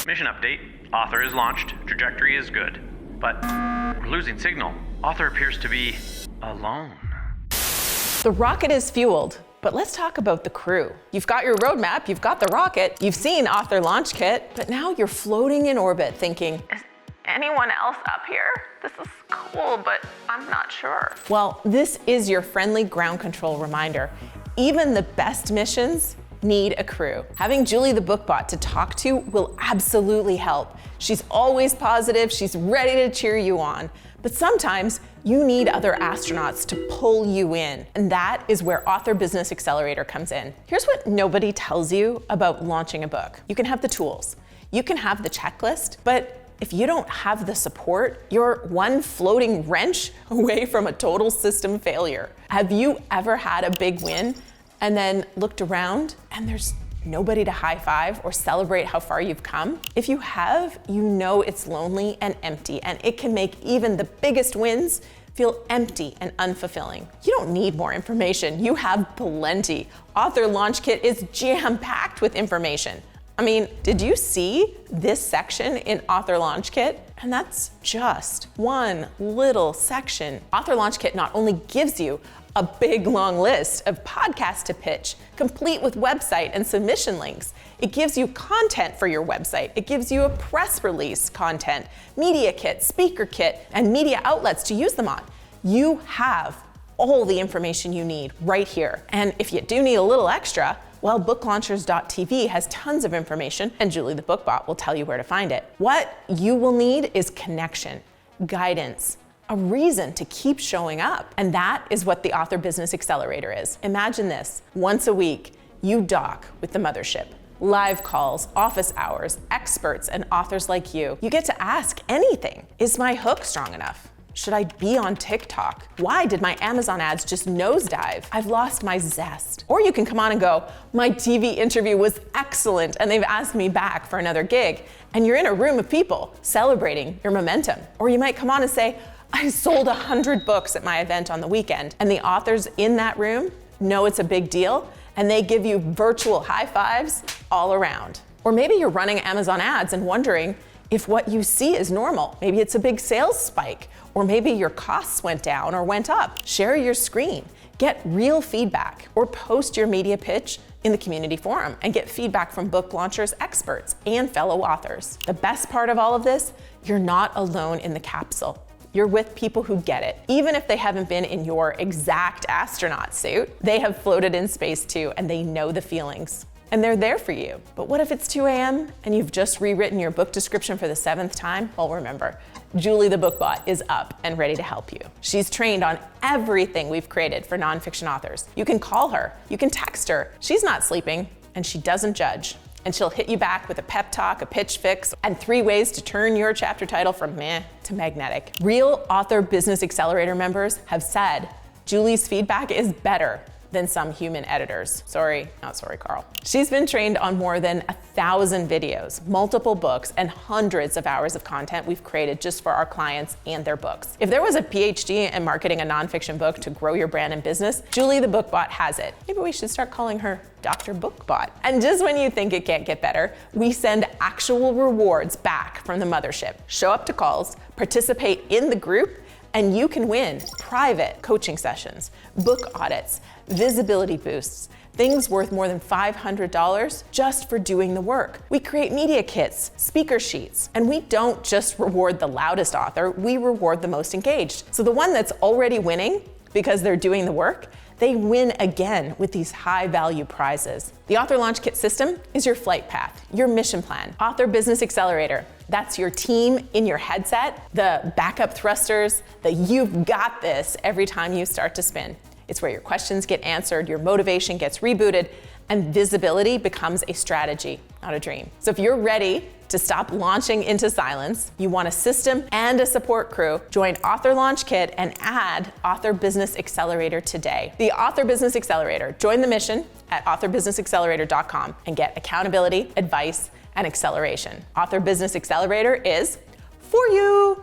Mission update. Author is launched. Trajectory is good. But we're losing signal. Author appears to be alone. The rocket is fueled, but let's talk about the crew. You've got your roadmap, you've got the rocket, you've seen Author Launch Kit, but now you're floating in orbit thinking, is anyone else up here? This is cool, but I'm not sure. Well, this is your friendly ground control reminder. Even the best missions need a crew. Having Julie the Bookbot to talk to will absolutely help. She's always positive, she's ready to cheer you on. But sometimes you need other astronauts to pull you in, and that is where Author Business Accelerator comes in. Here's what nobody tells you about launching a book. You can have the tools, you can have the checklist, but if you don't have the support, you're one floating wrench away from a total system failure. Have you ever had a big win and then looked around and there's nobody to high five or celebrate how far you've come? If you have, you know it's lonely and empty, and it can make even the biggest wins feel empty and unfulfilling. You don't need more information, you have plenty. Author Launch Kit is jam-packed with information. I mean, did you see this section in Author Launch Kit? And that's just one little section. Author Launch Kit not only gives you a big long list of podcasts to pitch, complete with website and submission links. It gives you content for your website. It gives you a press release content, media kit, speaker kit, and media outlets to use them on. You have all the information you need right here. And if you do need a little extra, well, booklaunchers.tv has tons of information, and Julie the Bookbot will tell you where to find it. What you will need is connection, guidance, a reason to keep showing up. And that is what the Author Business Accelerator is. Imagine this, once a week, you dock with the mothership. Live calls, office hours, experts, and authors like you. You get to ask anything. Is my hook strong enough? Should I be on TikTok? Why did my Amazon ads just nosedive? I've lost my zest. Or you can come on and go, my TV interview was excellent and they've asked me back for another gig. And you're in a room of people celebrating your momentum. Or you might come on and say, I sold 100 books at my event on the weekend, and the authors in that room know it's a big deal, and they give you virtual high fives all around. Or maybe you're running Amazon ads and wondering if what you see is normal. Maybe it's a big sales spike, or maybe your costs went down or went up. Share your screen, get real feedback, or post your media pitch in the community forum and get feedback from book launchers, experts, and fellow authors. The best part of all of this, you're not alone in the capsule. You're with people who get it. Even if they haven't been in your exact astronaut suit, they have floated in space too, and they know the feelings. And they're there for you. But what if it's 2 a.m. and you've just rewritten your book description for the 7th time? Well, remember, Julie the Bookbot is up and ready to help you. She's trained on everything we've created for nonfiction authors. You can call her, you can text her. She's not sleeping, and she doesn't judge. And she'll hit you back with a pep talk, a pitch fix, and 3 ways to turn your chapter title from meh to magnetic. Real Author Business Accelerator members have said Julie's feedback is better than some human editors. Sorry, not sorry, Carl. She's been trained on more than 1,000 videos, multiple books, and hundreds of hours of content we've created just for our clients and their books. If there was a PhD in marketing a nonfiction book to grow your brand and business, Julie the Bookbot has it. Maybe we should start calling her Dr. Bookbot. And just when you think it can't get better, we send actual rewards back from the mothership. Show up to calls, participate in the group, and you can win private coaching sessions, book audits, visibility boosts, things worth more than $500 just for doing the work. We create media kits, speaker sheets, and we don't just reward the loudest author, we reward the most engaged. So the one that's already winning because they're doing the work, they win again with these high-value prizes. The Author Launch Kit system is your flight path, your mission plan. Author Business Accelerator, that's your team in your headset, the backup thrusters, the you've got this every time you start to spin. It's where your questions get answered, your motivation gets rebooted, and visibility becomes a strategy, not a dream. So if you're ready to stop launching into silence, you want a system and a support crew, join Author Launch Kit and add Author Business Accelerator today. The Author Business Accelerator. Join the mission at authorbusinessaccelerator.com and get accountability, advice, and acceleration. Author Business Accelerator is for you.